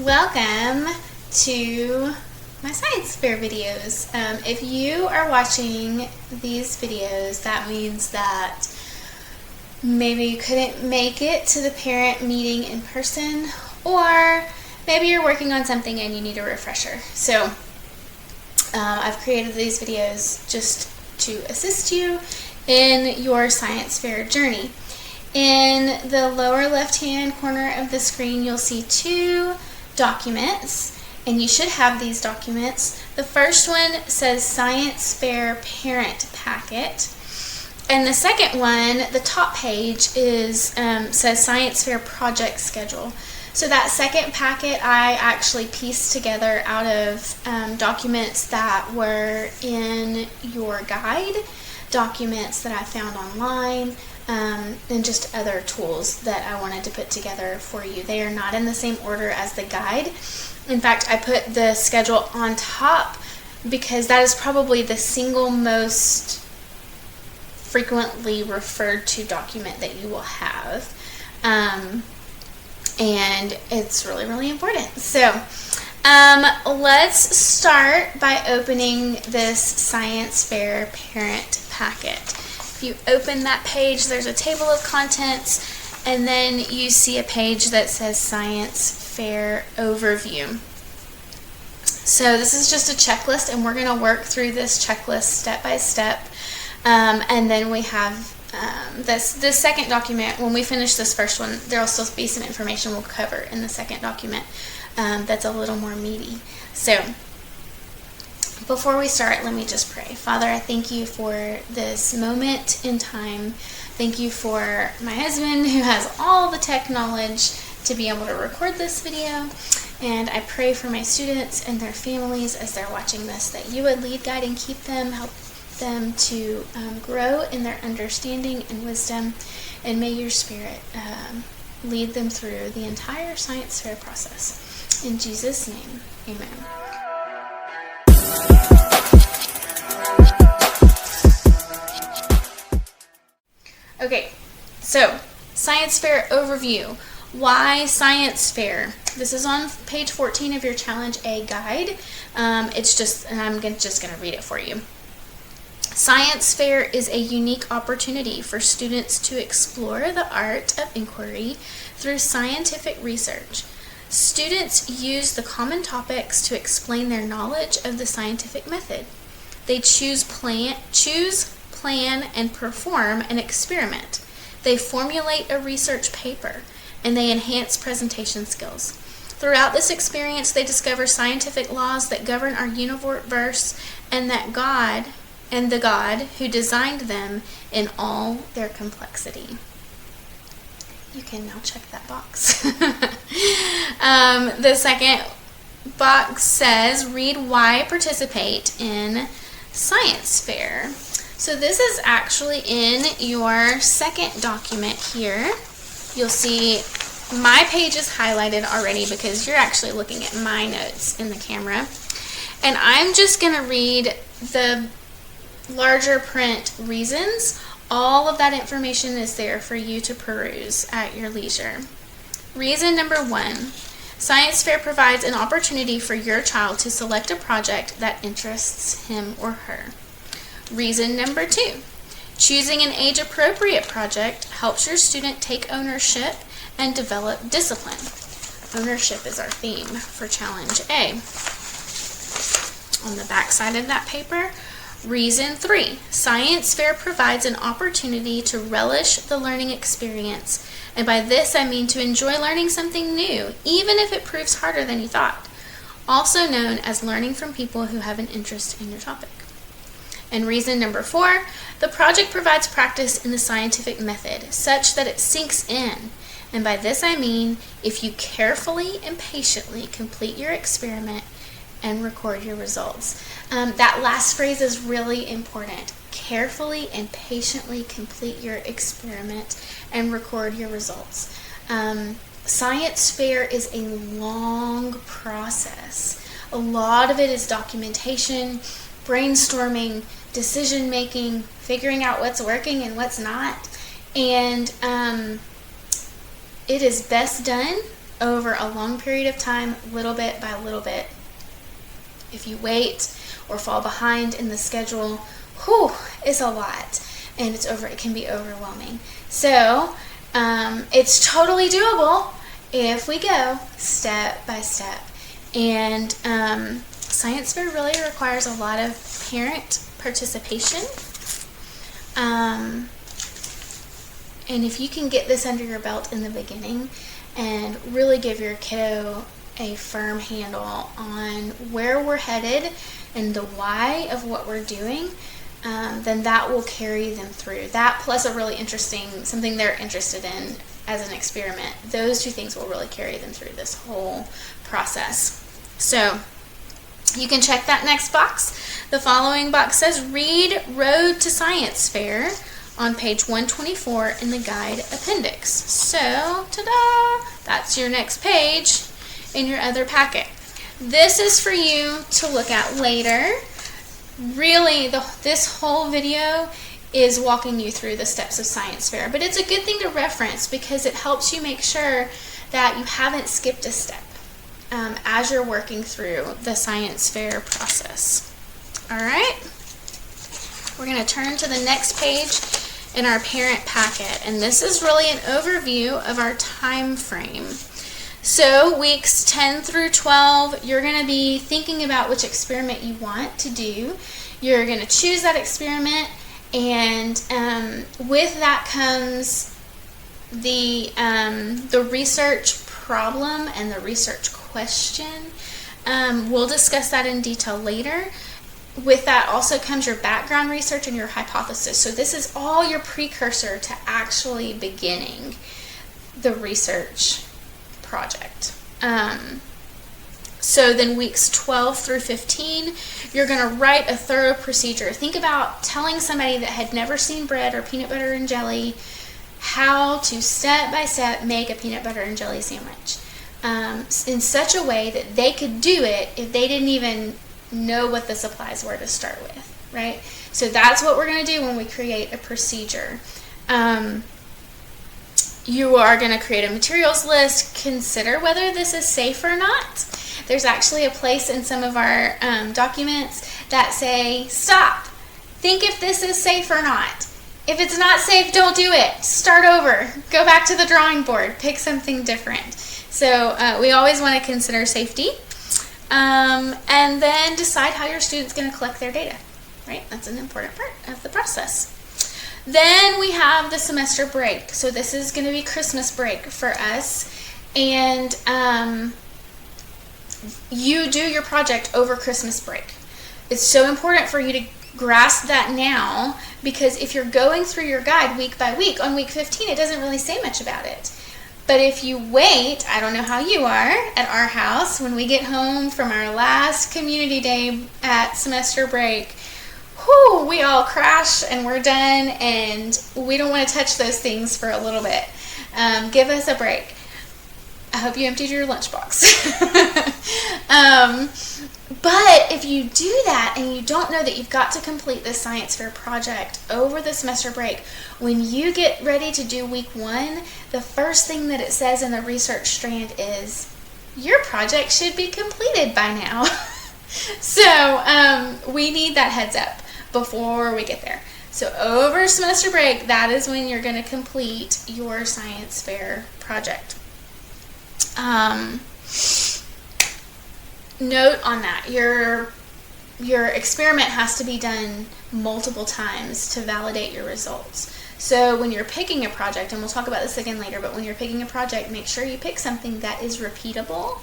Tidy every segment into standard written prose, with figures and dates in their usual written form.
Welcome to my science fair videos. If you are watching these videos, that means that maybe you couldn't make it to the parent meeting in person, or maybe you're working on something and you need a refresher. So I've created these videos just to assist you in your science fair journey. In the lower left-hand corner of the screen, you'll see two documents, and you should have these documents. The first one says Science Fair Parent Packet, and the second one, the top page, says Science Fair Project Schedule. So that second packet I actually pieced together out of documents that were in your guide, documents that I found online, and just other tools that I wanted to put together for you. They are not in the same order as the guide. In fact, I put the schedule on top because that is probably the single most frequently referred to document that you will have. And it's really, really important. So let's start by opening this Science Fair Parent Packet. If you open that page, there's a table of contents, and then you see a page that says Science Fair Overview. So this is just a checklist, and we're going to work through this checklist step by step. And then we have this second document. When we finish this first one, there will still be some information we'll cover in the second document that's a little more meaty. So before we start, let me just pray. Father, I thank you for this moment in time. Thank you for my husband who has all the tech knowledge to be able to record this video. And I pray for my students and their families as they're watching this, that you would lead, guide, and keep them, help them to grow in their understanding and wisdom. And may your Spirit lead them through the entire science fair process. In Jesus' name, amen. Okay, so Science Fair Overview. Why Science Fair? This is on page 14 of your Challenge A guide. It's just, and I'm just going to read it for you. Science Fair is a unique opportunity for students to explore the art of inquiry through scientific research. Students use the common topics to explain their knowledge of the scientific method. They choose, plan, and perform an experiment. They formulate a research paper, and they enhance presentation skills. Throughout this experience, they discover scientific laws that govern our universe and the God who designed them in all their complexity. You can now check that box. The second box says, read why participate in Science Fair. So this is actually in your second document here. You'll see my page is highlighted already because you're actually looking at my notes in the camera. And I'm just going to read the larger print reasons. All of that information is there for you to peruse at your leisure. Reason number 1, Science Fair provides an opportunity for your child to select a project that interests him or her. Reason number 2, choosing an age-appropriate project helps your student take ownership and develop discipline. Ownership is our theme for Challenge A. On the back side of that paper, Reason 3, Science Fair provides an opportunity to relish the learning experience. And by this I mean to enjoy learning something new, even if it proves harder than you thought. Also known as learning from people who have an interest in your topic. And reason number 4, the project provides practice in the scientific method, such that it sinks in. And by this I mean, if you carefully and patiently complete your experiment and record your results. That last phrase is really important. Carefully and patiently complete your experiment and record your results. Science fair is a long process. A lot of it is documentation, brainstorming, decision making, figuring out what's working and what's not. And it is best done over a long period of time, little bit by little bit. If you wait or fall behind in the schedule, it's a lot, and it can be overwhelming. So it's totally doable if we go step by step. And science fair really requires a lot of parent participation. And if you can get this under your belt in the beginning and really give your kiddo a firm handle on where we're headed and the why of what we're doing, then that will carry them through. That plus a really interesting, something they're interested in as an experiment. Those two things will really carry them through this whole process. So you can check that next box. The following box says Read Road to Science Fair on page 124 in the guide appendix. So, ta-da! That's your next page in your other packet. This is for you to look at later. Really, this whole video is walking you through the steps of science fair, but it's a good thing to reference because it helps you make sure that you haven't skipped a step as you're working through the science fair process. All right, we're going to turn to the next page in our parent packet, and this is really an overview of our time frame. So weeks 10 through 12, you're going to be thinking about which experiment you want to do. You're going to choose that experiment, and with that comes the research problem and the research question. We'll discuss that in detail later. With that also comes your background research and your hypothesis. So this is all your precursor to actually beginning the research project. So then weeks 12 through 15, you're going to write a thorough procedure. Think about telling somebody that had never seen bread or peanut butter and jelly how to step by step make a peanut butter and jelly sandwich in such a way that they could do it if they didn't even know what the supplies were to start with, right? So that's what we're going to do when we create a procedure. You are going to create a materials list, consider whether this is safe or not. There's actually a place in some of our documents that say, stop, think if this is safe or not. If it's not safe, don't do it. Start over. Go back to the drawing board. Pick something different. So we always want to consider safety. And then decide how your student's going to collect their data, right? That's an important part of the process. Then we have the semester break. So this is going to be Christmas break for us. And you do your project over Christmas break. It's so important for you to grasp that now, because if you're going through your guide week by week, on week 15 it doesn't really say much about it. But if you wait, I don't know how you are at our house, when we get home from our last community day at semester break, we all crash and we're done, and we don't want to touch those things for a little bit. Give us a break. I hope you emptied your lunchbox. But if you do that and you don't know that you've got to complete this science fair project over the semester break, when you get ready to do week 1, the first thing that it says in the research strand is, your project should be completed by now. So we need that heads up before we get there. So over semester break, that is when you're going to complete your science fair project. Note on that, your experiment has to be done multiple times to validate your results. So when you're picking a project, and we'll talk about this again later, but when you're picking a project, make sure you pick something that is repeatable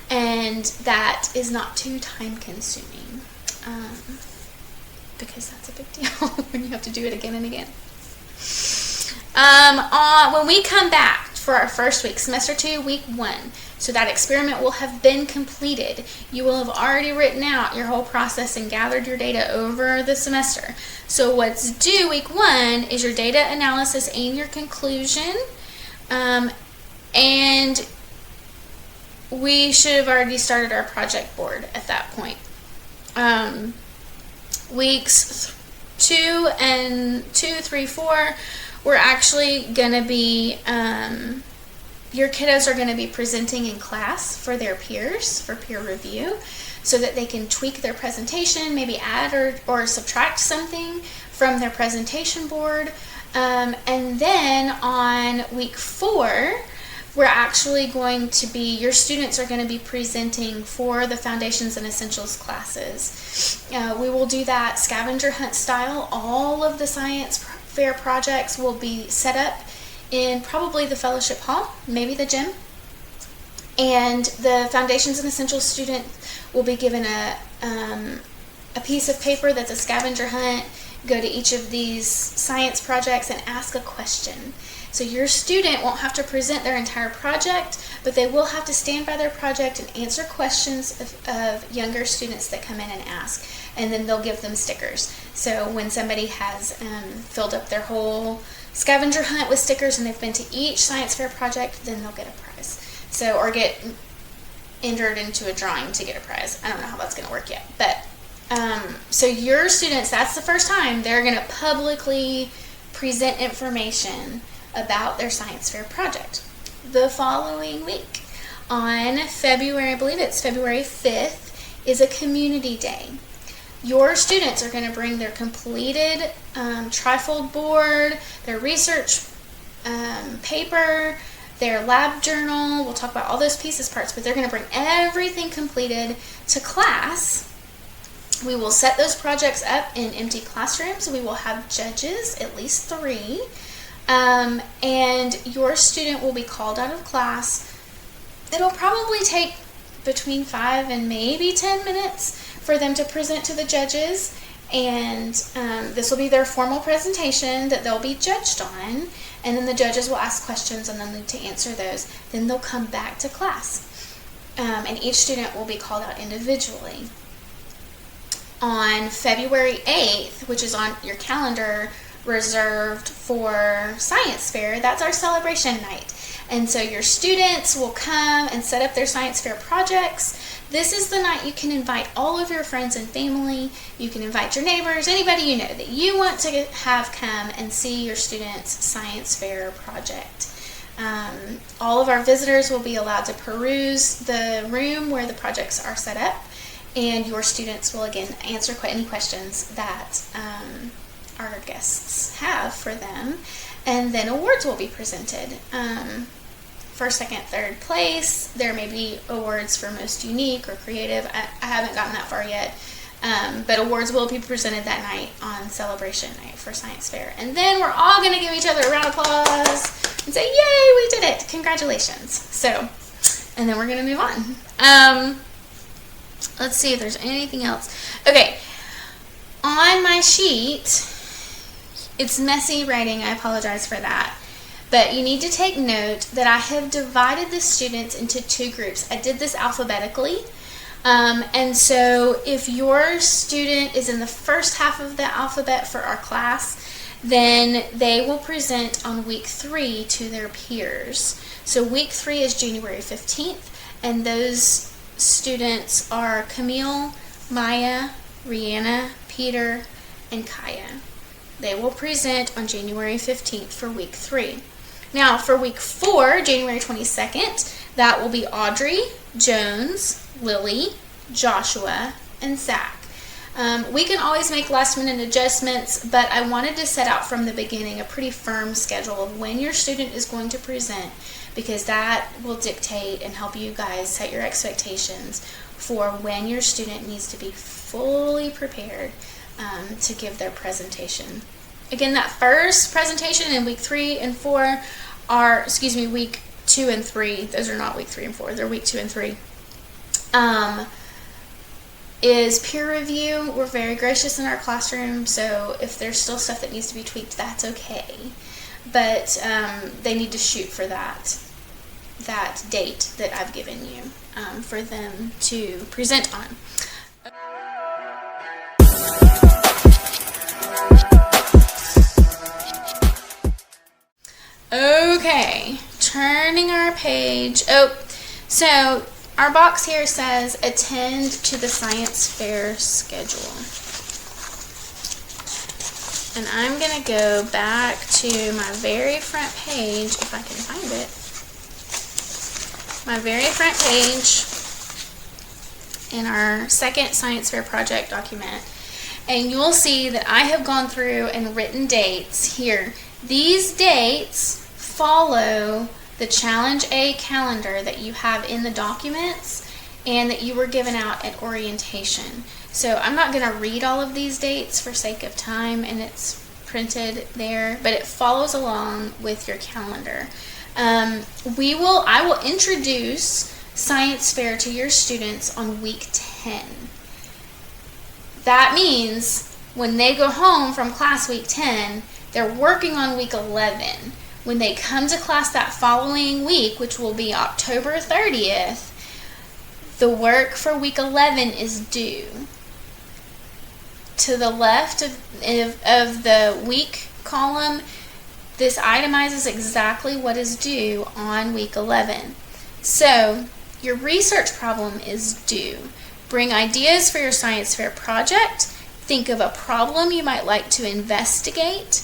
and that is not too time consuming, because that's a big deal when you have to do it again and again. When we come back for our first week, semester 2, week 1, so that experiment will have been completed. You will have already written out your whole process and gathered your data over the semester. So what's due week 1 is your data analysis and your conclusion, and we should have already started our project board at that point. Weeks 2, 3, 4, we're actually going to be Your kiddos are going to be presenting in class for their peers for peer review so that they can tweak their presentation, maybe add or subtract something from their presentation board. And then on week 4, we're actually going to be, your students are going to be presenting for the Foundations and Essentials classes. We will do that scavenger hunt style. All of the science fair projects will be set up in probably the fellowship hall, maybe the gym. And the Foundations and Essentials student will be given a piece of paper that's a scavenger hunt. Go to each of these science projects and ask a question. So your student won't have to present their entire project, but they will have to stand by their project and answer questions of younger students that come in and ask. And then they'll give them stickers. So when somebody has filled up their whole scavenger hunt with stickers and they've been to each science fair project, then they'll get a prize. So, or get entered into a drawing to get a prize. I don't know how that's going to work yet. But, so your students, that's the first time they're going to publicly present information about their science fair project. The following week, on February, I believe it's February 5th, is a community day. Your students are going to bring their completed trifold board, their research paper, their lab journal. We'll talk about all those pieces parts, but they're going to bring everything completed to class. We will set those projects up in empty classrooms. We will have judges, at least 3, and your student will be called out of class. It'll probably take between 5 and maybe 10 minutes for them to present to the judges, and this will be their formal presentation that they'll be judged on, and then the judges will ask questions and they'll need to answer those. Then they'll come back to class, and each student will be called out individually. On February 8th, which is on your calendar reserved for science fair, that's our celebration night. And so your students will come and set up their science fair projects. This is the night you can invite all of your friends and family. You can invite your neighbors, anybody you know that you want to have come and see your students' science fair project. All of our visitors will be allowed to peruse the room where the projects are set up, and your students will again answer any questions that our guests have for them, and then awards will be presented. First, second, third place. There may be awards for most unique or creative. I haven't gotten that far yet, but awards will be presented that night on celebration night for science fair. And then we're all going to give each other a round of applause and say, yay, we did it, congratulations. So, and then we're going to move on. Let's see if there's anything else. Okay, on my sheet, it's messy writing, I apologize for that. But you need to take note that I have divided the students into 2 groups. I did this alphabetically. And so if your student is in the first half of the alphabet for our class, then they will present on week 3 to their peers. So week 3 is January 15th, and those students are Camille, Maya, Rihanna, Peter, and Kaya. They will present on January 15th for week 3. Now for week 4, January 22nd, that will be Audrey, Jones, Lily, Joshua, and Zach. We can always make last minute adjustments, but I wanted to set out from the beginning a pretty firm schedule of when your student is going to present, because that will dictate and help you guys set your expectations for when your student needs to be fully prepared to give their presentation. Again, that first presentation in week 3 and 4 are, week 2 and 3. Those are not week 3 and 4. They're week 2 and 3. Is peer review. We're very gracious in our classroom, so if there's still stuff that needs to be tweaked, that's okay. But they need to shoot for that date that I've given you for them to present on. Okay, turning our page. So our box here says attend to the science fair schedule. And I'm going to go back to my very front page, if I can find it. my very front page in our second science fair project document, and you'll see that I have gone through and written dates here. These dates follow the Challenge A calendar that you have in the documents and that you were given out at orientation. So I'm not going to read all of these dates for sake of time, and it's printed there, but it follows along with your calendar. I will introduce science fair to your students on week 10. That means when they go home from class week 10, they're working on week 11. When they come to class that following week, which will be October 30th, the work for week 11 is due. To the left of the week column, this itemizes exactly what is due on week 11. So your research problem is due. Bring ideas for your science fair project. Think of a problem you might like to investigate.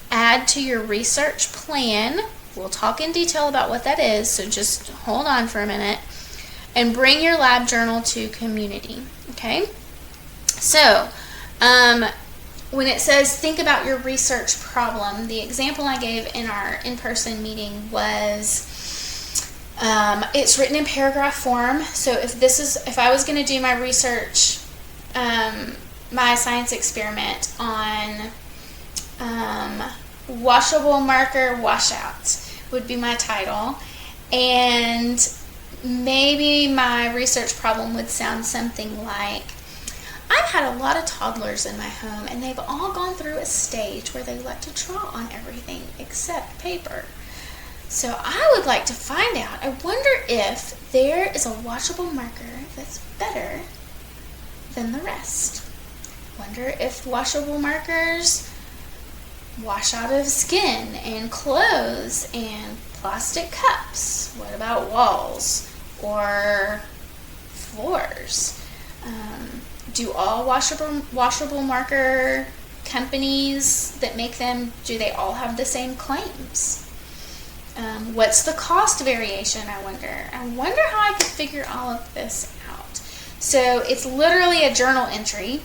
Add to your research plan. We'll talk in detail about what that is, so just hold on for a minute. And bring your lab journal to community. Okay? So, when it says think about your research problem, the example I gave in our in-person meeting was it's written in paragraph form. So if I was going to do my research, my science experiment on washable marker washouts would be my title, and maybe my research problem would sound something like, I've had a lot of toddlers in my home, and they've all gone through a stage where they like to draw on everything except paper. So I would like to find out, I wonder if there is a washable marker that's better than the rest. Wonder if washable markers wash out of skin and clothes and plastic cups. What about walls or floors? Do all washable marker companies that make them, do they all have the same claims? What's the cost variation, I wonder? I wonder how I could figure all of this out. So it's literally a journal entry.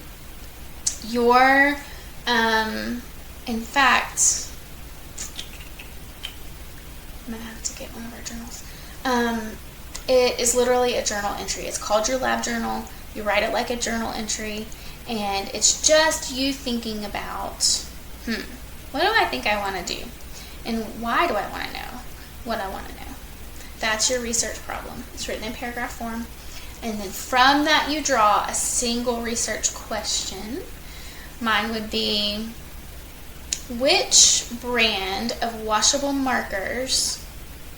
Your, in fact, I'm going to have to get one of our journals. It is literally a journal entry. It's called your lab journal. You write it like a journal entry, and it's just you thinking about, what do I think I want to do? And why do I want to know what I want to know? That's your research problem. It's written in paragraph form. And then from that you draw a single research question. Mine would be, which brand of washable markers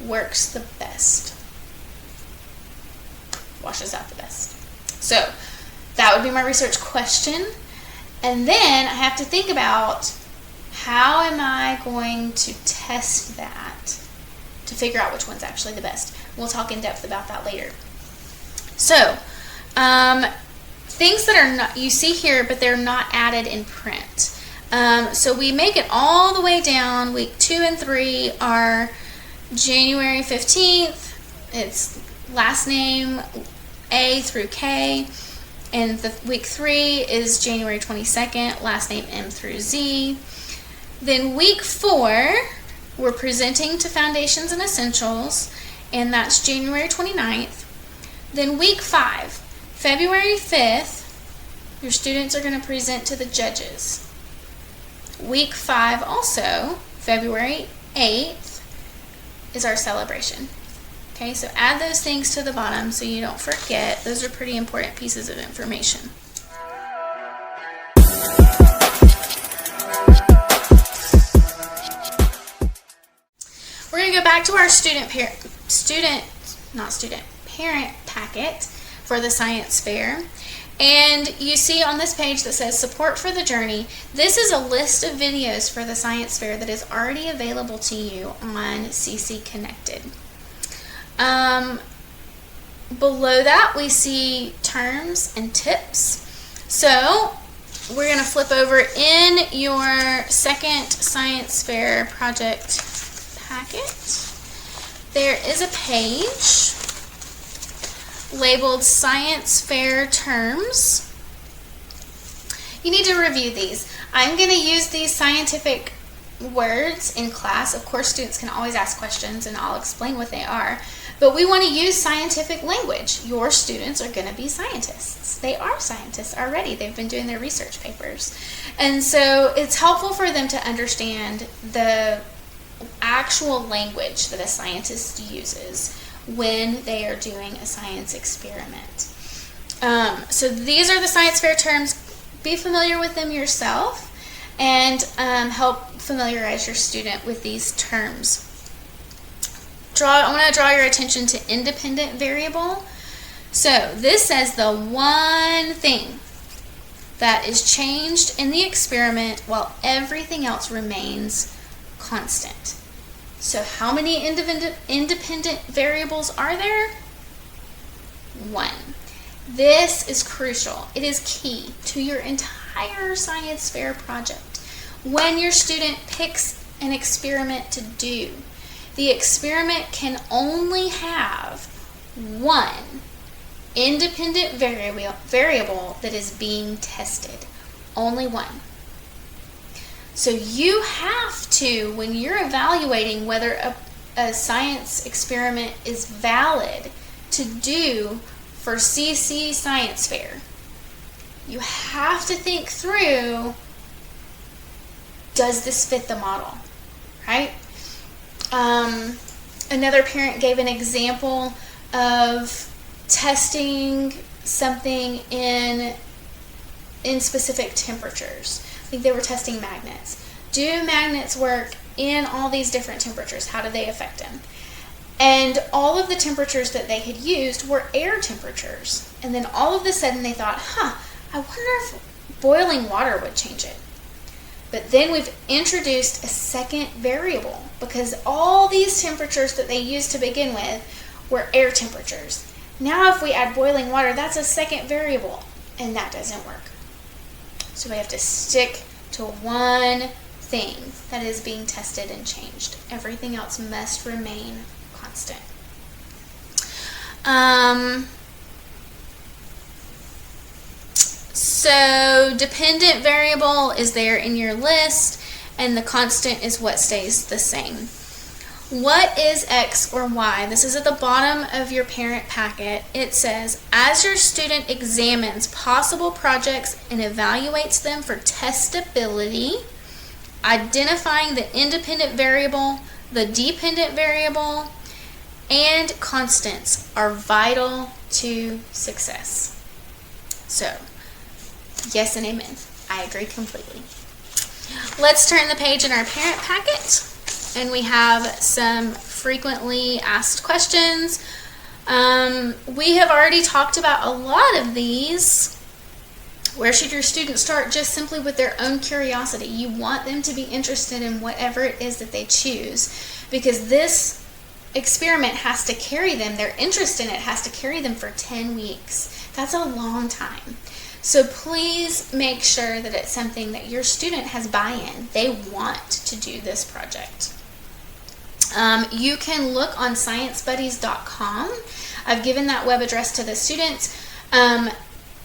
works the best? Washes out the best. So that would be my research question. And then I have to think about, how am I going to test that to figure out which one's actually the best? We'll talk in depth about that later. So, things that are not, you see here, but they're not added in print. So we make it all the way down. Week 2 and 3 are January 15th. It's last name A through K. And week 3 is January 22nd, last name M through Z. Then week 4, we're presenting to Foundations and Essentials, and that's January 29th. Then week 5, February 5th, your students are going to present to the judges. Week 5 also, February 8th, is our celebration. Okay, so add those things to the bottom so you don't forget. Those are pretty important pieces of information. We're going to go back to our parent packet for the science fair. And you see on this page that says support for the journey. This is a list of videos for the science fair that is already available to you on CC Connected. Below that we see terms and tips. So we're going to flip over in your second science fair project packet. There is a page labeled science fair terms. You need to review these. I'm going to use these scientific words in class. Of course, students can always ask questions and I'll explain what they are. But we want to use scientific language. Your students are going to be scientists. They are scientists already. They've been doing their research papers. And so it's helpful for them to understand the actual language that a scientist uses when they are doing a science experiment. So these are the science fair terms. Be familiar with them yourself and help familiarize your student with these terms. I want to draw your attention to independent variable. So this says the one thing that is changed in the experiment while everything else remains constant. So how many independent variables are there? One. This is crucial. It is key to your entire science fair project. When your student picks an experiment to do, the experiment can only have one independent variable that is being tested. Only one. So you have to, when you're evaluating whether a science experiment is valid to do for CC Science Fair, you have to think through, does this fit the model, right? Another parent gave an example of testing something in specific temperatures. I think they were testing magnets. Do magnets work in all these different temperatures? How do they affect them? And all of the temperatures that they had used were air temperatures. And then all of a sudden they thought, I wonder if boiling water would change it. But then we've introduced a second variable because all these temperatures that they used to begin with were air temperatures. Now if we add boiling water, that's a second variable, and that doesn't work. So we have to stick to one thing that is being tested and changed. Everything else must remain constant. So dependent variable is there in your list, and the constant is what stays the same. What is X or Y? This is at the bottom of your parent packet. It says, as your student examines possible projects and evaluates them for testability, identifying the independent variable, the dependent variable, and constants are vital to success. So, yes and amen. I agree completely. Let's turn the page in our parent packet, and we have some frequently asked questions. We have already talked about a lot of these. Where should your students start? Just simply with their own curiosity. You want them to be interested in whatever it is that they choose, because this experiment has to carry them, their interest in it has to carry them for 10 weeks. That's a long time. So please make sure that it's something that your student has buy-in. They want to do this project. You can look on sciencebuddies.com. I've given that web address to the students.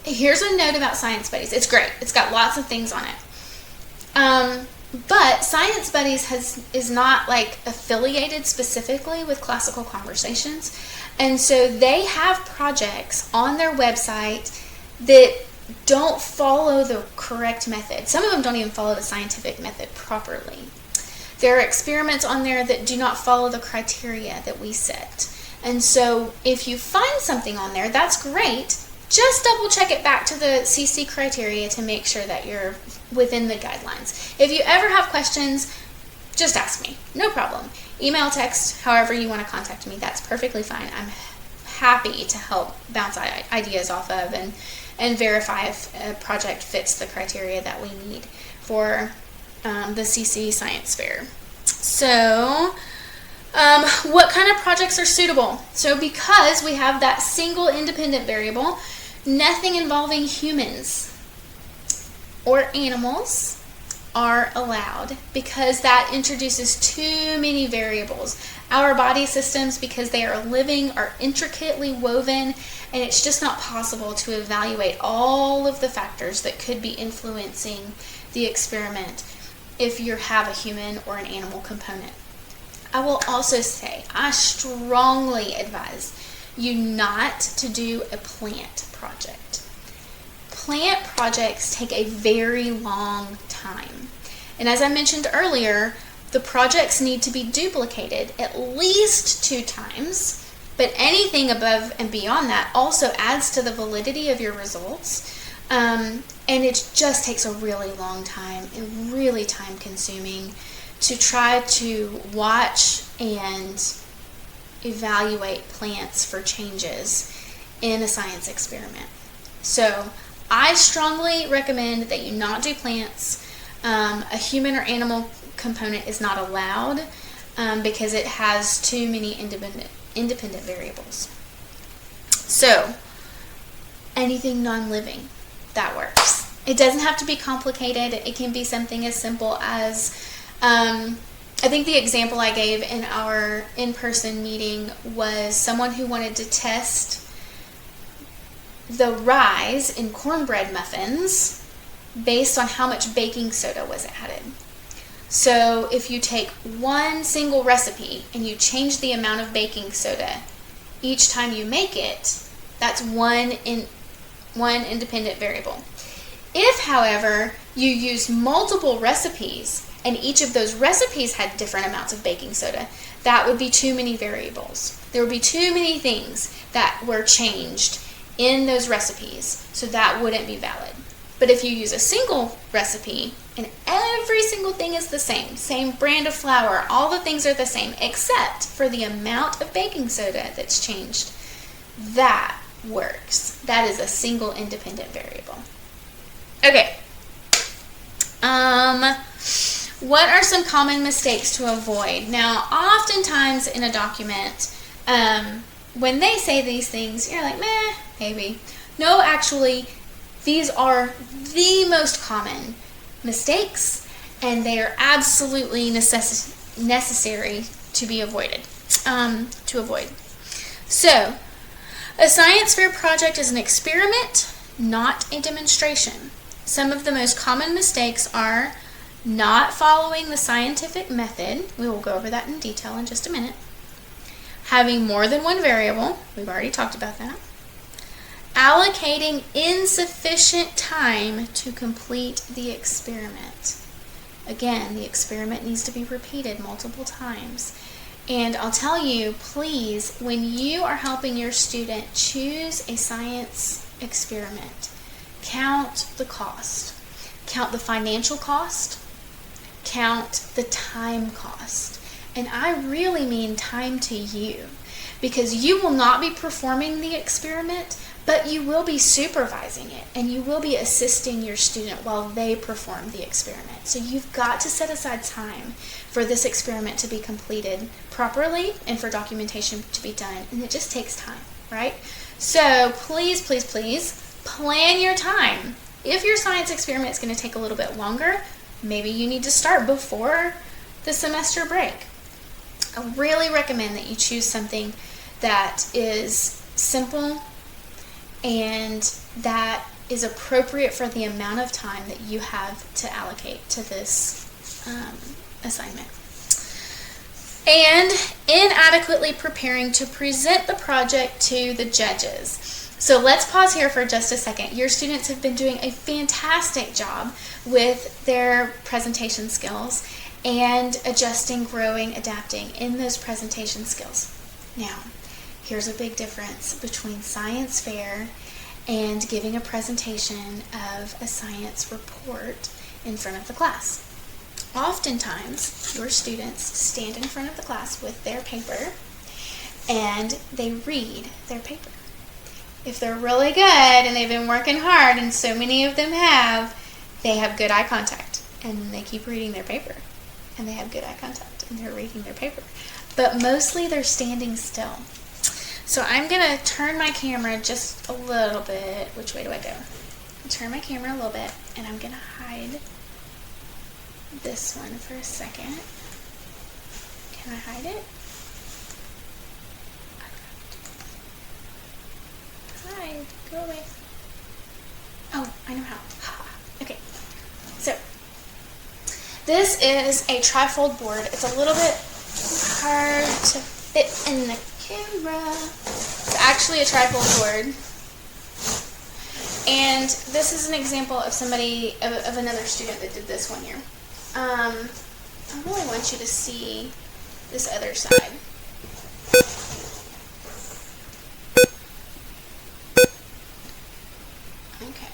Here's a note about Science Buddies. It's great. It's got lots of things on it. But Science Buddies is not like affiliated specifically with Classical Conversations. And so they have projects on their website that don't follow the correct method. Some of them don't even follow the scientific method properly. There are experiments on there that do not follow the criteria that we set. And so if you find something on there, that's great. Just double check it back to the CC criteria to make sure that you're within the guidelines. If you ever have questions, just ask me. No problem. Email, text, however you want to contact me, that's perfectly fine. I'm happy to help bounce ideas off of and verify if a project fits the criteria that we need for the CC Science Fair. So, what kind of projects are suitable? So because we have that single independent variable, nothing involving humans or animals are allowed because that introduces too many variables. Our body systems, because they are living, are intricately woven, and it's just not possible to evaluate all of the factors that could be influencing the experiment if you have a human or an animal component. I will also say, I strongly advise you not to do a plant project. Plant projects take a very long time. And as I mentioned earlier, the projects need to be duplicated at least 2 times, but anything above and beyond that also adds to the validity of your results. And it just takes a really long time and really time consuming to try to watch and evaluate plants for changes in a science experiment. So I strongly recommend that you not do plants. A human or animal component is not allowed because it has too many independent variables. So anything non-living, that works. It doesn't have to be complicated. It can be something as simple as I think the example I gave in our in-person meeting was someone who wanted to test the rise in cornbread muffins based on how much baking soda was added. So if you take one single recipe and you change the amount of baking soda each time you make it, that's one independent variable. If, however, you use multiple recipes and each of those recipes had different amounts of baking soda, that would be too many variables. There would be too many things that were changed in those recipes, so that wouldn't be valid. But if you use a single recipe and every single thing is the same brand of flour, all the things are the same except for the amount of baking soda that's changed, that works. That is a single independent variable. Okay. What are some common mistakes to avoid? Now, oftentimes in a document, when they say these things, you're like, meh, maybe. No, actually, these are the most common mistakes, and they are absolutely necessary to be avoided. So, a science fair project is an experiment, not a demonstration. Some of the most common mistakes are not following the scientific method. We will go over that in detail in just a minute. Having more than one variable. We've already talked about that. Allocating insufficient time to complete the experiment. Again, the experiment needs to be repeated multiple times. And I'll tell you, please, when you are helping your student choose a science experiment, count the cost. Count the financial cost. Count the time cost. And I really mean time to you, because you will not be performing the experiment, but you will be supervising it, and you will be assisting your student while they perform the experiment. So you've got to set aside time for this experiment to be completed properly and for documentation to be done, and it just takes time, right? So please, please, please plan your time. If your science experiment is going to take a little bit longer, maybe you need to start before the semester break. I really recommend that you choose something that is simple and that is appropriate for the amount of time that you have to allocate to this assignment. And inadequately preparing to present the project to the judges. So let's pause here for just a second. Your students have been doing a fantastic job with their presentation skills and adjusting, growing, adapting in those presentation skills. Now, here's a big difference between science fair and giving a presentation of a science report in front of the class. Oftentimes, your students stand in front of the class with their paper and they read their paper. If they're really good and they've been working hard, and so many of them have, they have good eye contact and they keep reading their paper. And they have good eye contact and they're reading their paper. But mostly they're standing still. So I'm going to turn my camera just a little bit. Which way do I go? I'll turn my camera a little bit and I'm going to hide this one for a second. Can I hide it? Hide. Go away. Oh, I know how. Okay. So, this is a trifold board. It's a little bit hard to fit in the camera. It's actually a trifold board. And this is an example of somebody, of another student that did this one year. I really want you to see this other side. Okay.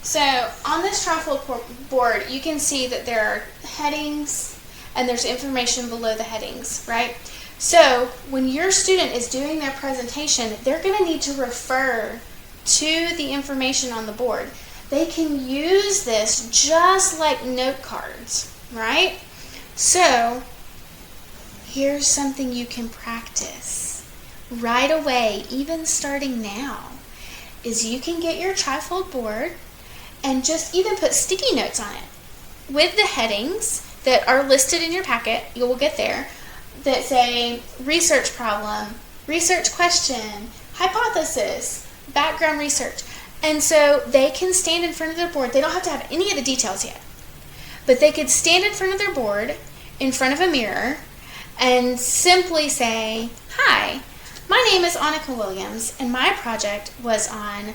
So on this trifold board, you can see that there are headings and there's information below the headings, right? So when your student is doing their presentation, they're going to need to refer to the information on the board. They can use this just like note cards, right? So here's something you can practice right away, even starting now, is you can get your trifold board and just even put sticky notes on it with the headings that are listed in your packet. You will get there, that say research problem, research question, hypothesis, background research. And so they can stand in front of their board. They don't have to have any of the details yet, but they could stand in front of their board in front of a mirror and simply say, "Hi, my name is Annika Williams, and my project was on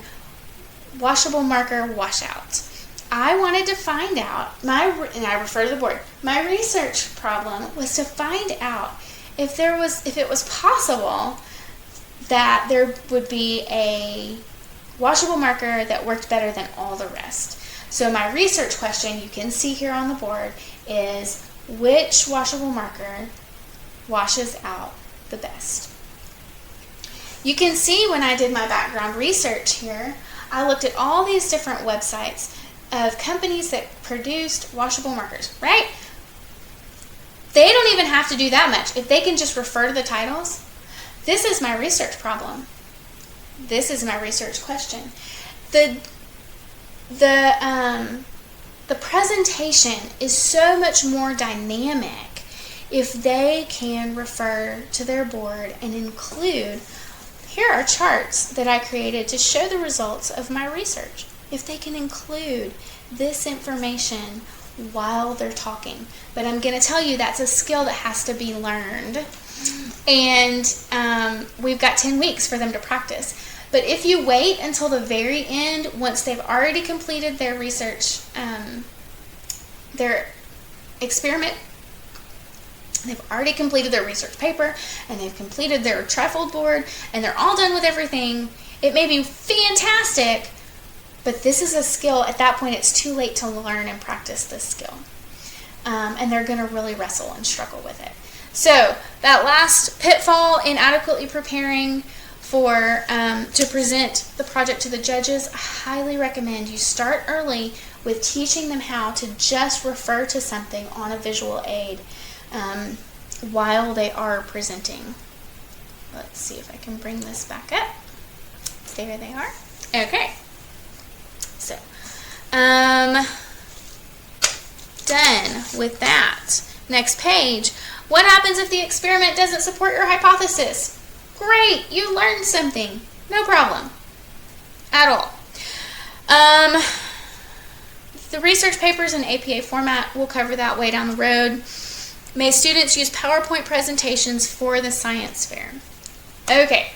washable marker washout. I wanted to find out, and I refer to the board, my research problem was to find out if it was possible that there would be a washable marker that worked better than all the rest. So my research question, you can see here on the board, is which washable marker washes out the best?" You can see when I did my background research here, I looked at all these different websites of companies that produced washable markers, right? They don't even have to do that much. If they can just refer to the titles, this is my research problem. This is my research question. The presentation is so much more dynamic if they can refer to their board and include, here are charts that I created to show the results of my research. If they can include this information while they're talking. But I'm going to tell you that's a skill that has to be learned. And we've got 10 weeks for them to practice. But if you wait until the very end, once they've already completed their research, their experiment, they've already completed their research paper, and they've completed their trifold board, and they're all done with everything, it may be fantastic, but this is a skill. At that point, it's too late to learn and practice this skill. And they're going to really wrestle and struggle with it. So that last pitfall in adequately preparing for to present the project to the judges, I highly recommend you start early with teaching them how to just refer to something on a visual aid while they are presenting. Let's see if I can bring this back up. There they are. Okay. So, done with that. Next page. What happens if the experiment doesn't support your hypothesis? Great, you learned something. No problem at all. The research papers in APA format, we'll cover that way down the road. May students use PowerPoint presentations for the science fair? Okay,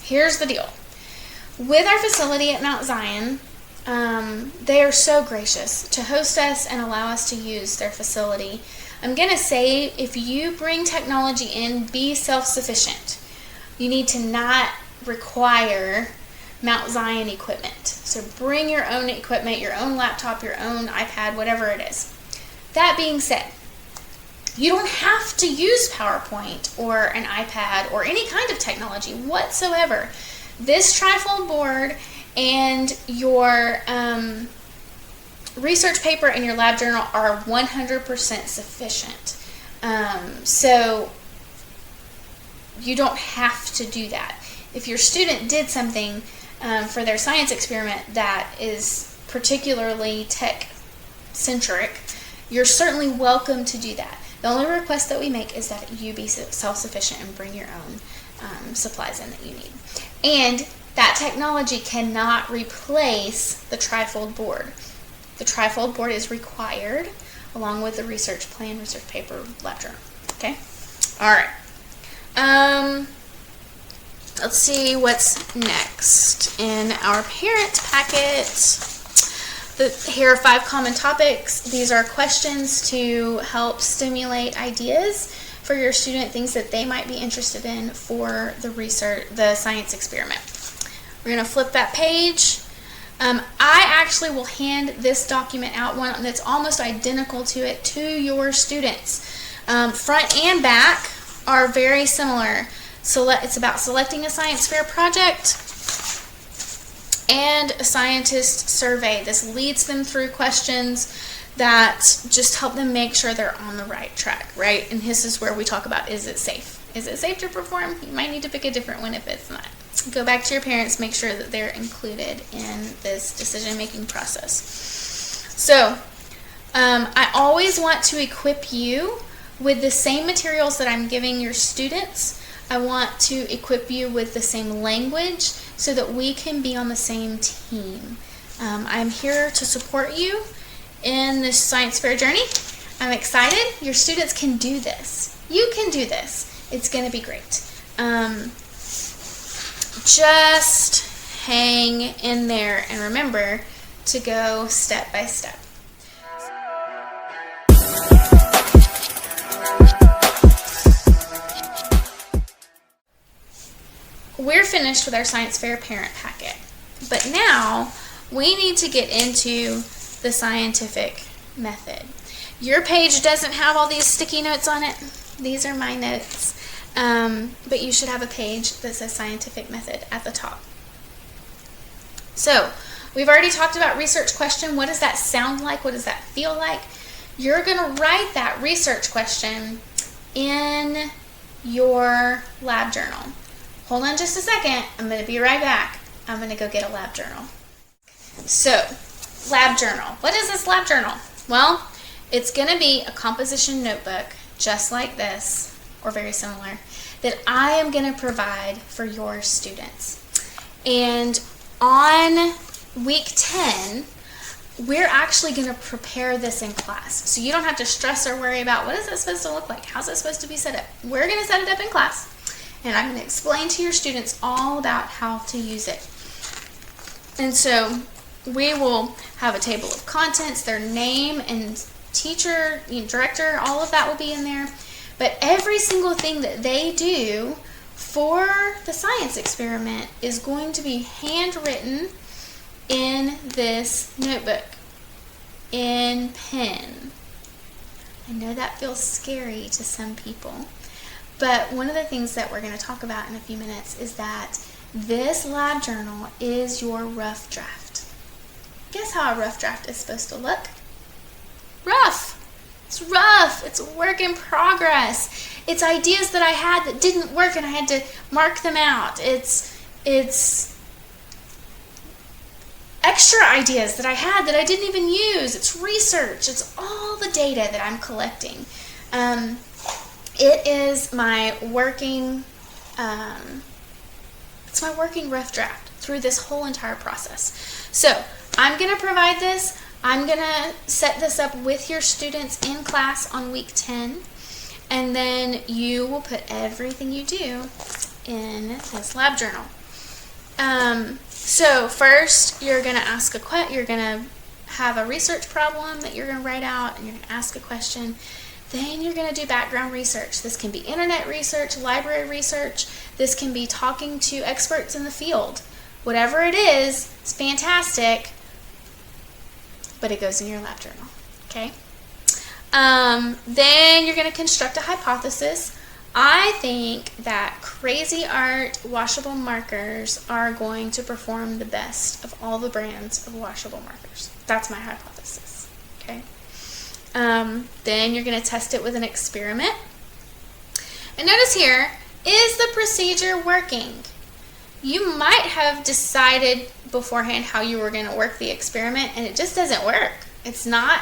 here's the deal. With our facility at Mount Zion, they are so gracious to host us and allow us to use their facility. I'm going to say, if you bring technology in, be self-sufficient. You need to not require Mount Zion equipment. So bring your own equipment, your own laptop, your own iPad, whatever it is. That being said, you don't have to use PowerPoint or an iPad or any kind of technology whatsoever. This trifold board and your research paper and your lab journal are 100% sufficient. So you don't have to do that. If your student did something for their science experiment that is particularly tech-centric, you're certainly welcome to do that. The only request that we make is that you be self-sufficient and bring your own supplies in that you need. And that technology cannot replace the trifold board. The trifold board is required along with the research plan, research paper, lab journal. Okay? All right. Let's see what's next in our parent packet. Here are 5 common topics. These are questions to help stimulate ideas for your student, things that they might be interested in for the science experiment. We're going to flip that page. I actually will hand this document out, one that's almost identical to it, to your students. Front and back are very similar. It's about selecting a science fair project and a scientist survey. This leads them through questions that just help them make sure they're on the right track, right? And this is where we talk about, is it safe? Is it safe to perform? You might need to pick a different one if it's not. Go back to your parents, make sure that they're included in this decision-making process. So, I always want to equip you with the same materials that I'm giving your students. I want to equip you with the same language so that we can be on the same team. I'm here to support you in this science fair journey. I'm excited. Your students can do this. You can do this. It's going to be great. Just hang in there and remember to go step by step. We're finished with our science fair parent packet, but now we need to get into the scientific method. Your page doesn't have all these sticky notes on it. These are my notes, but you should have a page that says scientific method at the top. So we've already talked about research question. What does that sound like? What does that feel like? You're going to write that research question in your lab journal. Hold on just a second. I'm going to be right back. I'm going to go get a lab journal. So, lab journal. What is this lab journal? Well, it's going to be a composition notebook just like this, or very similar, that I am going to provide for your students. And on week 10, we're actually going to prepare this in class. So you don't have to stress or worry about what is it supposed to look like? How's it supposed to be set up? We're going to set it up in class. And I'm going to explain to your students all about how to use it. And so we will have a table of contents, their name and teacher, director, all of that will be in there. But every single thing that they do for the science experiment is going to be handwritten in this notebook, in pen. I know that feels scary to some people. But one of the things that we're going to talk about in a few minutes is that this lab journal is your rough draft. Guess how a rough draft is supposed to look? Rough. It's rough. It's a work in progress. It's ideas that I had that didn't work and I had to mark them out. It's extra ideas that I had that I didn't even use. It's research. It's all the data that I'm collecting. It is my working, it's my working rough draft through this whole entire process. So I'm going to provide this. I'm going to set this up with your students in class on week 10, and then you will put everything you do in this lab journal. So first, you're going to ask you're going to have a research problem that you're going to write out, and you're going to ask a question. Then you're going to do background research. This can be internet research, library research. This can be talking to experts in the field. Whatever it is, it's fantastic, but it goes in your lab journal, okay? Then you're going to construct a hypothesis. I think that Crazy Art washable markers are going to perform the best of all the brands of washable markers. That's my hypothesis, okay? Then you're going to test it with an experiment. And notice here, is the procedure working? You might have decided beforehand how you were going to work the experiment, and it just doesn't work. It's not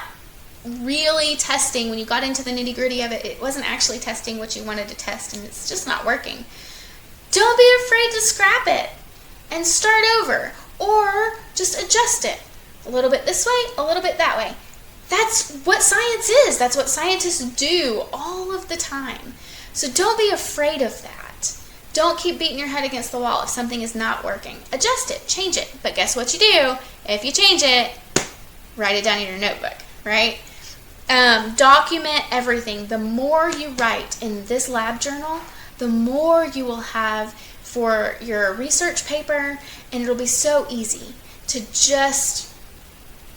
really testing, when you got into the nitty-gritty of it, it wasn't actually testing what you wanted to test, and it's just not working. Don't be afraid to scrap it and start over, or just adjust it a little bit this way, a little bit that way. That's what science is. That's what scientists do all of the time. So don't be afraid of that. Don't keep beating your head against the wall if something is not working. Adjust it, change it. But guess what you do? If you change it, write it down in your notebook, right? Document everything. The more you write in this lab journal, the more you will have for your research paper, and it'll be so easy to just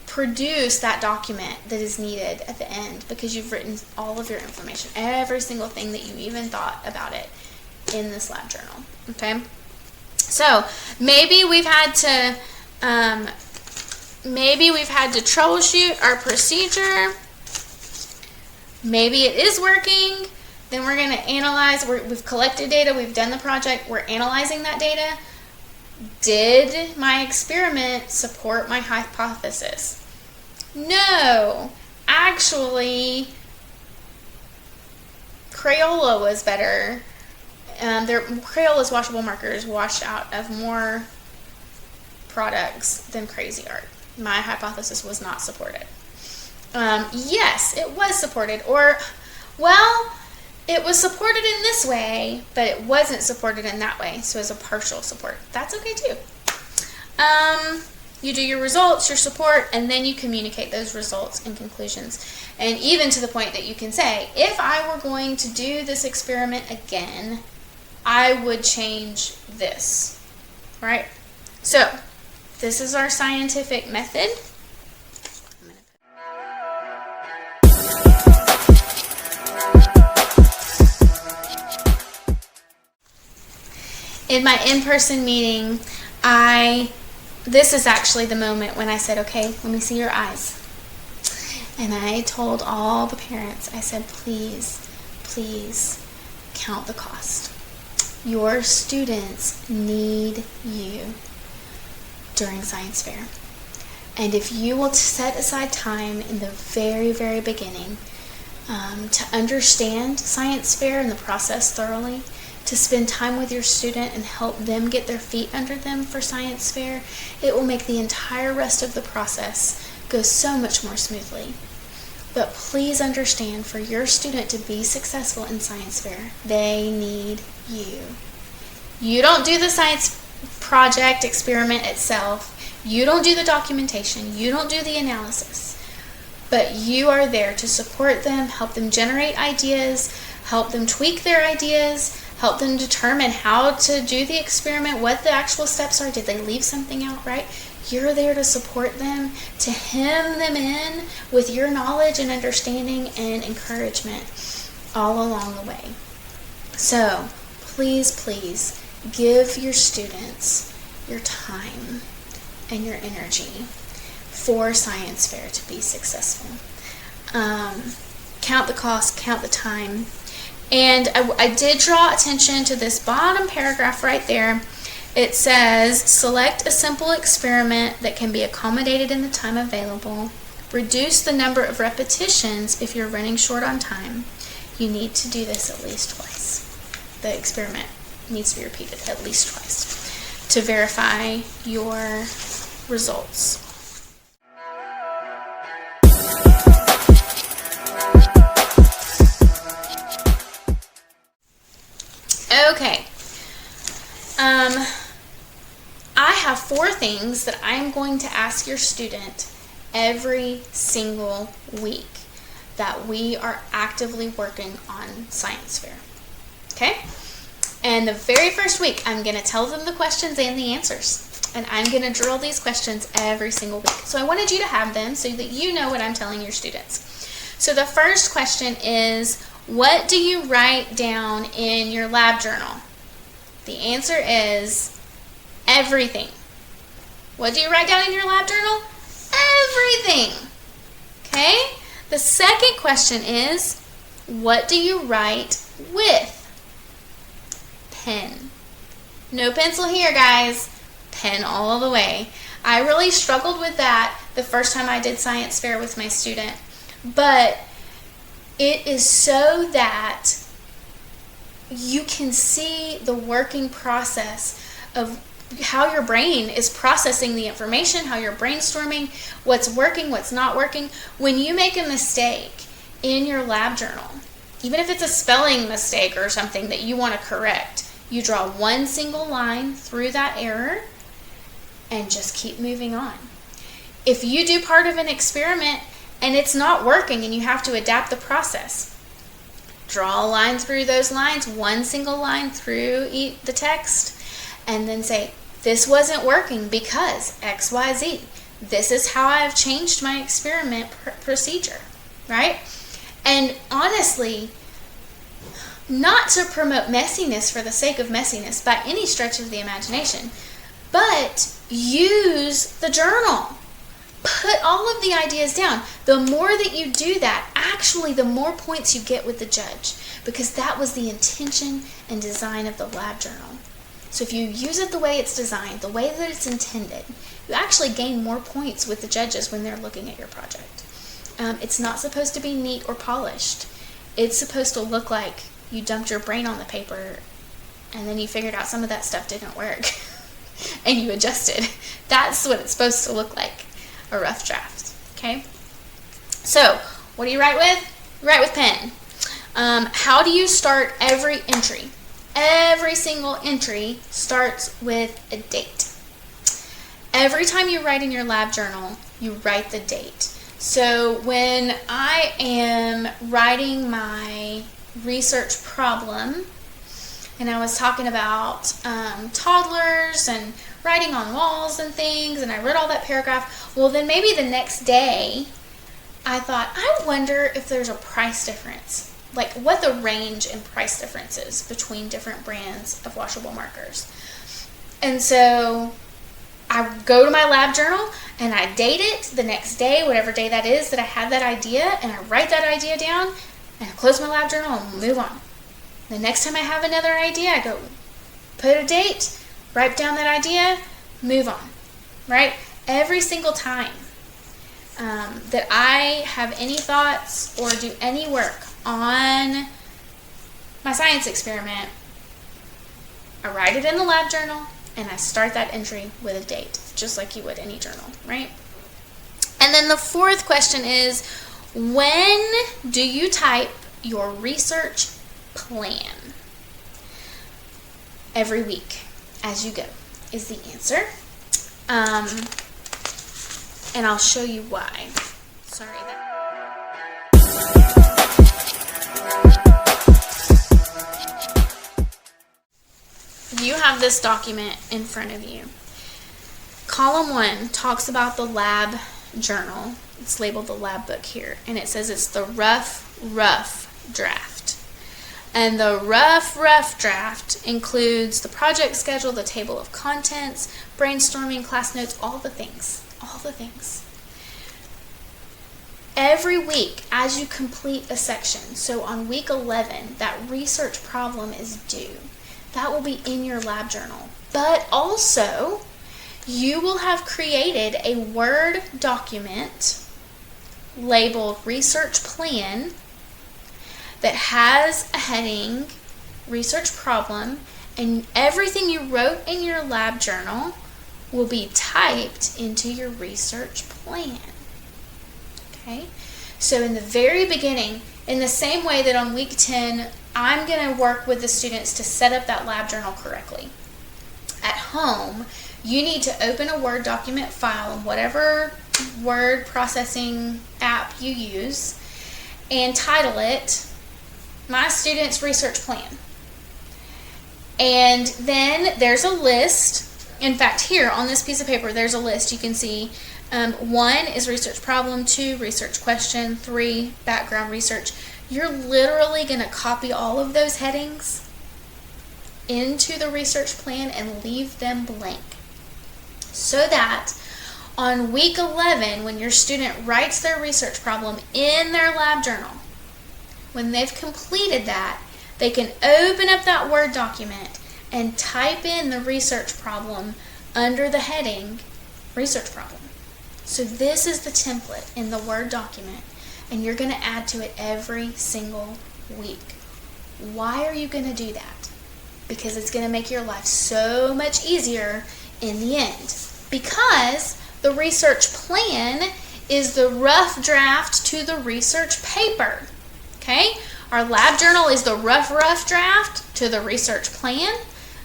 produce that document that is needed at the end, because you've written all of your information, every single thing that you even thought about it in this lab journal. Okay, so maybe we've had to troubleshoot our procedure. Maybe it is working. Then we're going to analyze. We've collected data, we've done the project, we're analyzing that data. Did my experiment support my hypothesis? No, actually, Crayola was better. Crayola's washable markers washed out of more products than Crazy Art. My hypothesis was not supported. Yes, it was supported, or, well, it was supported in this way, but it wasn't supported in that way, so it's a partial support. That's okay too. You do your results, your support, and then you communicate those results and conclusions. And even to the point that you can say, if I were going to do this experiment again, I would change this, right? So, this is our scientific method. In my in-person meeting, this is actually the moment when I said, okay, let me see your eyes. And I told all the parents, I said, please, please count the cost. Your students need you during science fair. And if you will set aside time in the very, very beginning to understand science fair and the process thoroughly, to spend time with your student and help them get their feet under them for science fair, it will make the entire rest of the process go so much more smoothly. But please understand, for your student to be successful in science fair, they need you. You don't do the science project experiment itself. You don't do the documentation. You don't do the analysis. But you are there to support them, help them generate ideas, help them tweak their ideas, help them determine how to do the experiment, what the actual steps are. Did they leave something out, right? You're there to support them, to hem them in with your knowledge and understanding and encouragement all along the way. So please, please give your students your time and your energy for science fair to be successful. Count the cost, count the time. And I did draw attention to this bottom paragraph right there. It says, select a simple experiment that can be accommodated in the time available. Reduce the number of repetitions if you're running short on time. You need to do this at least twice. The experiment needs to be repeated at least twice to verify your results. Okay, I have 4 things that I'm going to ask your student every single week that we are actively working on science fair, okay? And the very first week, I'm going to tell them the questions and the answers, and I'm going to drill these questions every single week. So I wanted you to have them so that you know what I'm telling your students. So the first question is, what do you write down in your lab journal? The answer is everything. What do you write down in your lab journal? Everything. Okay? The second question is, what do you write with? Pen. No pencil here, guys. Pen all the way. I really struggled with that the first time I did science fair with my student. but it is so that you can see the working process of how your brain is processing the information, how you're brainstorming, what's working, what's not working. When you make a mistake in your lab journal, even if it's a spelling mistake or something that you want to correct, you draw one single line through that error and just keep moving on. If you do part of an experiment and it's not working and you have to adapt the process, draw a line through those lines, one single line through the text, and then say, this wasn't working because X, Y, Z. This is how I've changed my experiment procedure, right? And honestly, not to promote messiness for the sake of messiness by any stretch of the imagination, but use the journal. Put all of the ideas down. The more that you do that, actually the more points you get with the judge, because that was the intention and design of the lab journal. So if you use it the way it's designed, the way that it's intended, you actually gain more points with the judges when they're looking at your project. It's not supposed to be neat or polished. It's supposed to look like you dumped your brain on the paper and then you figured out some of that stuff didn't work and you adjusted. That's what it's supposed to look like, a rough draft, okay? So, what do you write with? You write with pen. How do you start every entry? Every single entry starts with a date. Every time you write in your lab journal, you write the date. So when I am writing my research problem, and I was talking about toddlers and writing on walls and things, and I read all that paragraph, well then maybe the next day I thought, I wonder if there's a price difference, like what the range in price difference is between different brands of washable markers. And so I go to my lab journal and I date it the next day, whatever day that is that I had that idea, and I write that idea down and I close my lab journal and move on. The next time I have another idea, I go put a date, write down that idea, move on, right? Every single time that I have any thoughts or do any work on my science experiment, I write it in the lab journal and I start that entry with a date, just like you would any journal, right? And then the fourth question is, when do you type your research plan? Every week as you go is the answer. And I'll show you why. Sorry. You have this document in front of you. Column 1 talks about the lab journal. It's labeled the lab book here, and it says it's the rough draft. And the rough draft includes the project schedule, the table of contents, brainstorming, class notes, all the things. Every week as you complete a section, so on week 11, that research problem is due. That will be in your lab journal. But also, you will have created a Word document labeled Research Plan that has a heading, Research Problem, and everything you wrote in your lab journal will be typed into your research plan. Okay? So in the very beginning, in the same way that on week 10, I'm going to work with the students to set up that lab journal correctly. At home, you need to open a Word document file in whatever word processing app you use and title it My Student's Research Plan. And then there's a list. In fact, here on this piece of paper, there's a list. You can see 1 is research problem, 2 research question, 3 background research. You're literally going to copy all of those headings into the research plan and leave them blank, so that on week 11, when your student writes their research problem in their lab journal, when they've completed that, they can open up that Word document and type in the research problem under the heading research problem. So this is the template in the Word document and you're going to add to it every single week. Why are you going to do that? Because it's going to make your life so much easier in the end. Because the research plan is the rough draft to the research paper. Okay? Our lab journal is the rough draft to the research plan.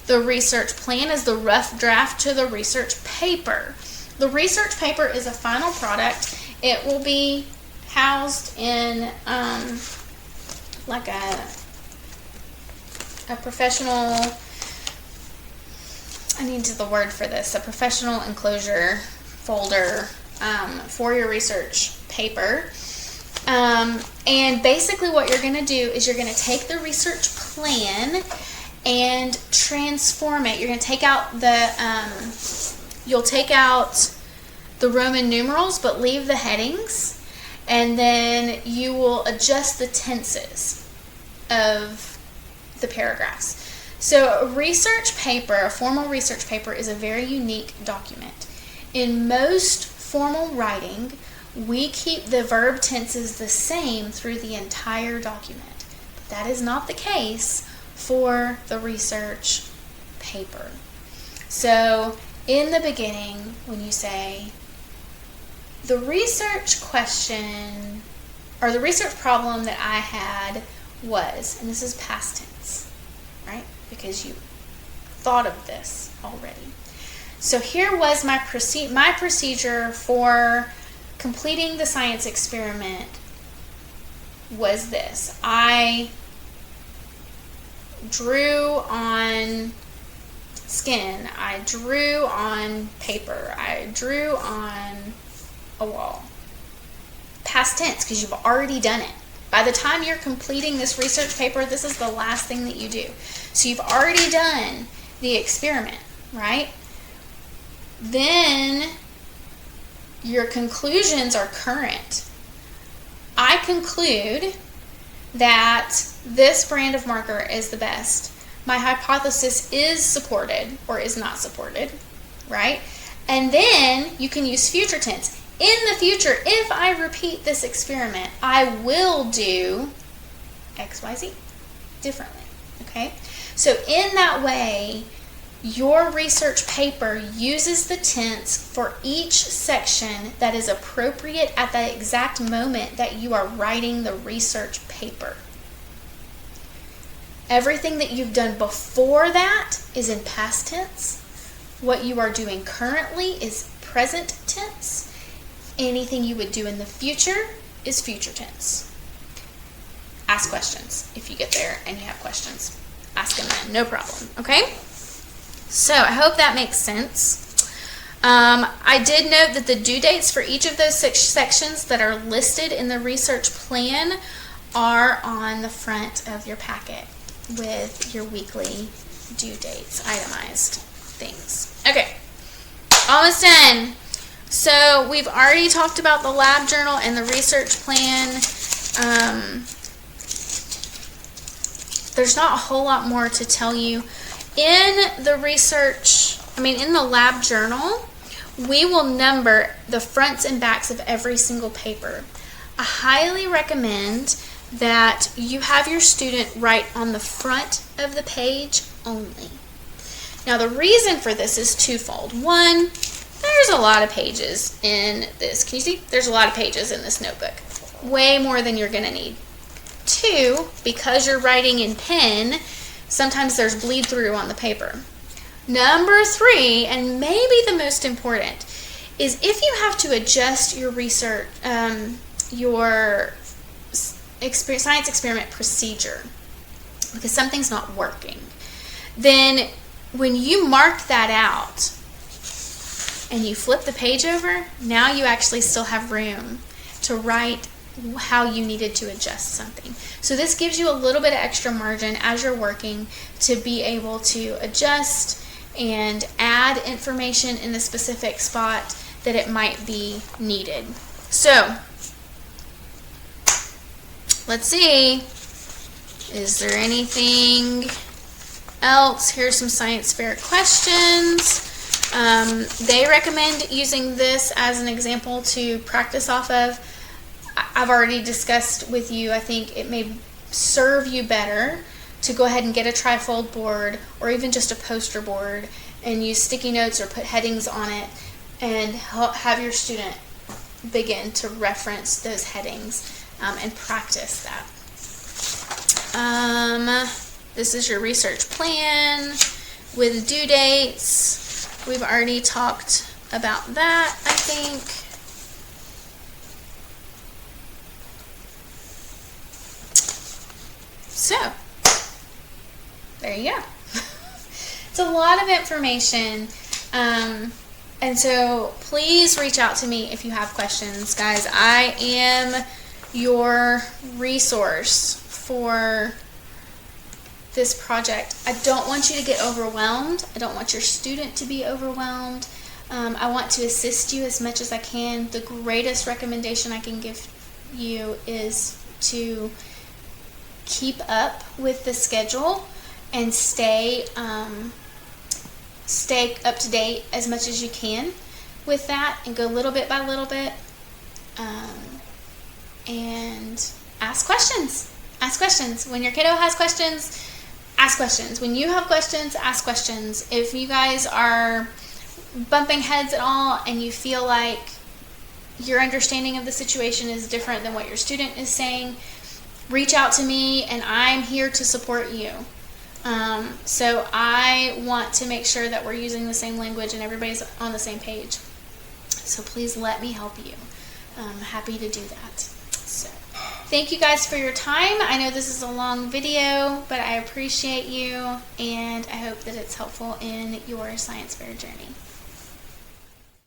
The research plan is the rough draft to the research paper. The research paper is a final product. It will be housed in like a professional, I need the word for this, a professional enclosure folder for your research paper. And basically what you're going to do is you're going to take the research plan and transform it. You're going to take out you'll take out the Roman numerals but leave the headings, and then you will adjust the tenses of the paragraphs. So a research paper, a formal research paper, is a very unique document. In most formal writing, we keep the verb tenses the same through the entire document. But that is not the case for the research paper. So in the beginning, when you say, the research question, or the research problem that I had was, and this is past tense, right? Because you thought of this already. So here was my procedure for completing the science experiment was this. I drew on skin, I drew on paper, I drew on a wall. Past tense, because you've already done it. By the time you're completing this research paper, this is the last thing that you do. So you've already done the experiment, right? Then your conclusions are current. I conclude that this brand of marker is the best. My hypothesis is supported or is not supported, right? And then you can use future tense. In the future, if I repeat this experiment, I will do XYZ differently, okay? So in that way, your research paper uses the tense for each section that is appropriate at the exact moment that you are writing the research paper. Everything that you've done before that is in past tense. What you are doing currently is present tense. Anything you would do in the future is future tense. Ask questions if you get there and you have questions. Ask them then, no problem, okay? So I hope that makes sense. I did note that the due dates for each of those sections that are listed in the research plan are on the front of your packet with your weekly due dates, itemized things. Okay, almost done. So we've already talked about the lab journal and the research plan. There's not a whole lot more to tell you. In the in the lab journal, we will number the fronts and backs of every single paper. I highly recommend that you have your student write on the front of the page only. Now the reason for this is twofold. One, there's a lot of pages in this. Can you see? There's a lot of pages in this notebook. Way more than you're going to need. Two, because you're writing in pen, sometimes there's bleed through on the paper. Number three, and maybe the most important, is if you have to adjust your research, your science experiment procedure, because something's not working, then when you mark that out and you flip the page over, now you actually still have room to write how you needed to adjust something. So this gives you a little bit of extra margin as you're working to be able to adjust and add information in the specific spot that it might be needed. So let's see, is there anything else? Here's some science fair questions. They recommend using this as an example to practice off of. I've already discussed with you, I think it may serve you better to go ahead and get a trifold board or even just a poster board and use sticky notes or put headings on it and have your student begin to reference those headings and practice that. This is your research plan with due dates. We've already talked about that, I think. So, there you go. It's a lot of information. And so please reach out to me if you have questions. Guys, I am your resource for this project. I don't want you to get overwhelmed. I don't want your student to be overwhelmed. I want to assist you as much as I can. The greatest recommendation I can give you is to keep up with the schedule and stay up to date as much as you can with that, and go little bit by little bit, and ask questions. Ask questions. When your kiddo has questions, ask questions. When you have questions, ask questions. If you guys are bumping heads at all and you feel like your understanding of the situation is different than what your student is saying, reach out to me and I'm here to support you. So I want to make sure that we're using the same language and everybody's on the same page. So please let me help you. I'm happy to do that. So thank you guys for your time. I know this is a long video, but I appreciate you and I hope that it's helpful in your science fair journey.